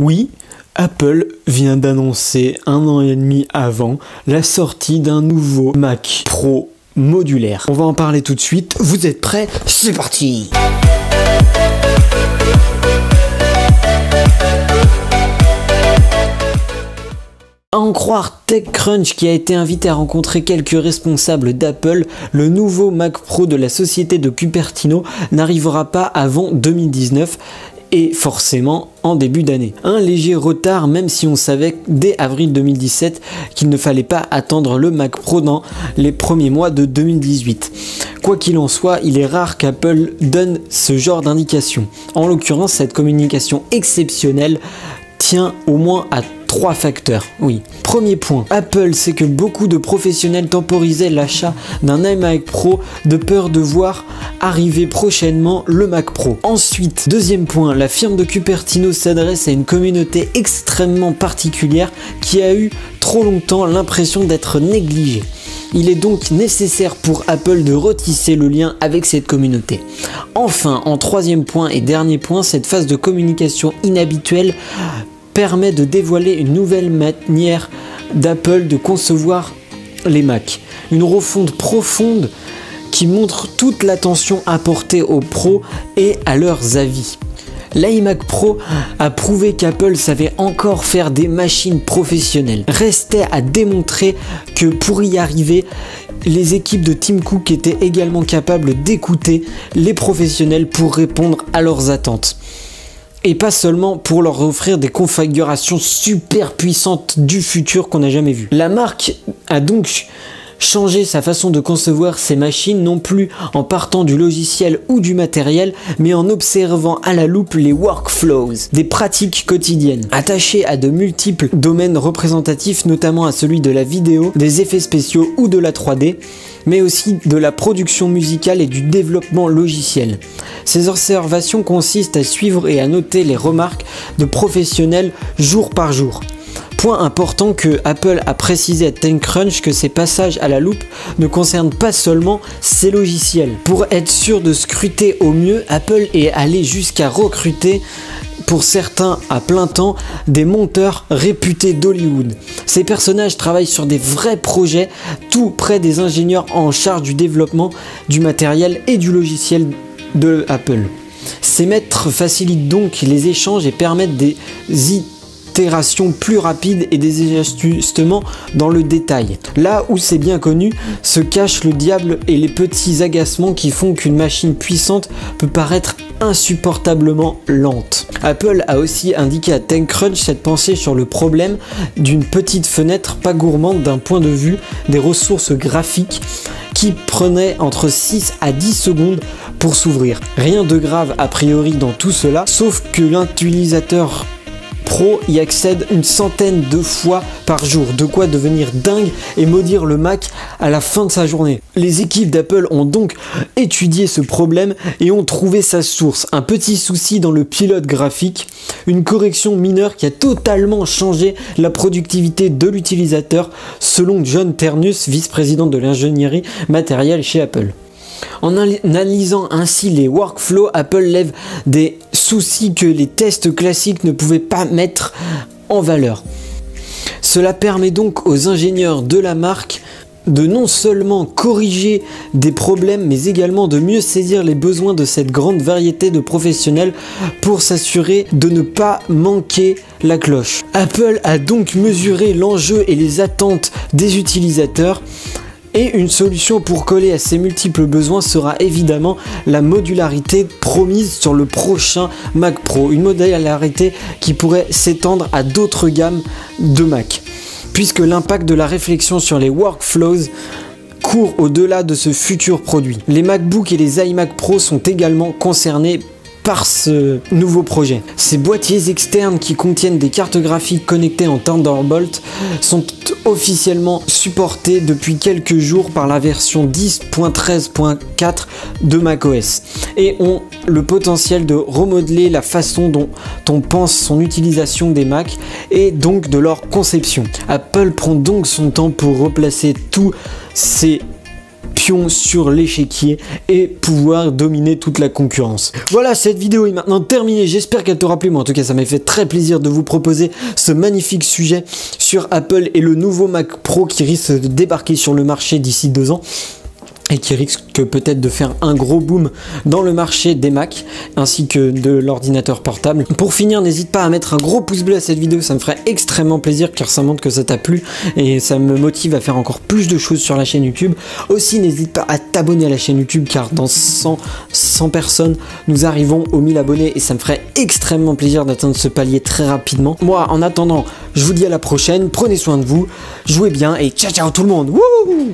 Oui, Apple vient d'annoncer 1 an et demi avant la sortie d'un nouveau Mac Pro modulaire. On va en parler tout de suite. Vous êtes prêts? C'est parti! À en croire TechCrunch, qui a été invité à rencontrer quelques responsables d'Apple, le nouveau Mac Pro de la société de Cupertino n'arrivera pas avant 2019 et forcément en début d'année. Un léger retard, même si on savait dès avril 2017 qu'il ne fallait pas attendre le Mac Pro dans les premiers mois de 2018. Quoi qu'il en soit, il est rare qu'Apple donne ce genre d'indication. En l'occurrence, cette communication exceptionnelle tient au moins à 3 facteurs. Oui. Premier point, Apple sait que beaucoup de professionnels temporisaient l'achat d'un iMac Pro de peur de voir arriver prochainement le Mac Pro. Ensuite, deuxième point, la firme de Cupertino s'adresse à une communauté extrêmement particulière qui a eu trop longtemps l'impression d'être négligée. Il est donc nécessaire pour Apple de retisser le lien avec cette communauté. Enfin, en troisième point et dernier point, cette phase de communication inhabituelle permet de dévoiler une nouvelle manière d'Apple de concevoir les Macs. Une refonte profonde qui montre toute l'attention apportée aux pros et à leurs avis. L'iMac Pro a prouvé qu'Apple savait encore faire des machines professionnelles. Restait à démontrer que pour y arriver, les équipes de Tim Cook étaient également capables d'écouter les professionnels pour répondre à leurs attentes. Et pas seulement pour leur offrir des configurations super puissantes du futur qu'on n'a jamais vu. La marque a donc changé sa façon de concevoir ses machines, non plus en partant du logiciel ou du matériel, mais en observant à la loupe les workflows, des pratiques quotidiennes, attachées à de multiples domaines représentatifs, notamment à celui de la vidéo, des effets spéciaux ou de la 3D, mais aussi de la production musicale et du développement logiciel. Ces observations consistent à suivre et à noter les remarques de professionnels jour par jour. Point important que Apple a précisé à TechCrunch que ces passages à la loupe ne concernent pas seulement ces logiciels. Pour être sûr de scruter au mieux, Apple est allé jusqu'à recruter, pour certains à plein temps, des monteurs réputés d'Hollywood. Ces personnages travaillent sur des vrais projets, tout près des ingénieurs en charge du développement du matériel et du logiciel de Apple. Ces maîtres facilitent donc les échanges et permettent des itérations plus rapides et des ajustements dans le détail. Là où c'est bien connu, se cache le diable et les petits agacements qui font qu'une machine puissante peut paraître insupportablement lente. Apple a aussi indiqué à TechCrunch cette pensée sur le problème d'une petite fenêtre pas gourmande d'un point de vue des ressources graphiques qui prenait entre 6 à 10 secondes pour s'ouvrir. Rien de grave a priori dans tout cela, sauf que l'utilisateur Pro y accède une centaine de fois par jour, de quoi devenir dingue et maudire le Mac à la fin de sa journée. Les équipes d'Apple ont donc étudié ce problème et ont trouvé sa source. Un petit souci dans le pilote graphique, une correction mineure qui a totalement changé la productivité de l'utilisateur, selon John Ternus, vice-président de l'ingénierie matérielle chez Apple. En analysant ainsi les workflows, Apple lève des soucis que les tests classiques ne pouvaient pas mettre en valeur. Cela permet donc aux ingénieurs de la marque de non seulement corriger des problèmes, mais également de mieux saisir les besoins de cette grande variété de professionnels pour s'assurer de ne pas manquer la cloche. Apple a donc mesuré l'enjeu et les attentes des utilisateurs. Et une solution pour coller à ces multiples besoins sera évidemment la modularité promise sur le prochain Mac Pro. Une modularité qui pourrait s'étendre à d'autres gammes de Mac, puisque l'impact de la réflexion sur les workflows court au-delà de ce futur produit. Les MacBook et les iMac Pro sont également concernés par ce nouveau projet. Ces boîtiers externes qui contiennent des cartes graphiques connectées en Thunderbolt sont officiellement supportés depuis quelques jours par la version 10.13.4 de macOS et ont le potentiel de remodeler la façon dont on pense son utilisation des Mac et donc de leur conception. Apple prend donc son temps pour replacer tous ces pion sur l'échiquier et pouvoir dominer toute la concurrence. Voilà, cette vidéo est maintenant terminée, j'espère qu'elle t'aura plu. Moi en tout cas ça m'a fait très plaisir de vous proposer ce magnifique sujet sur Apple et le nouveau Mac Pro qui risque de débarquer sur le marché d'ici 2 ans. Et qui risque peut-être de faire un gros boom dans le marché des Mac ainsi que de l'ordinateur portable. Pour finir, n'hésite pas à mettre un gros pouce bleu à cette vidéo, ça me ferait extrêmement plaisir car ça montre que ça t'a plu et ça me motive à faire encore plus de choses sur la chaîne YouTube. Aussi, n'hésite pas à t'abonner à la chaîne YouTube car dans 100 personnes, nous arrivons aux 1000 abonnés et ça me ferait extrêmement plaisir d'atteindre ce palier très rapidement. Moi, en attendant, je vous dis à la prochaine, prenez soin de vous, jouez bien et ciao ciao tout le monde. Wouhou!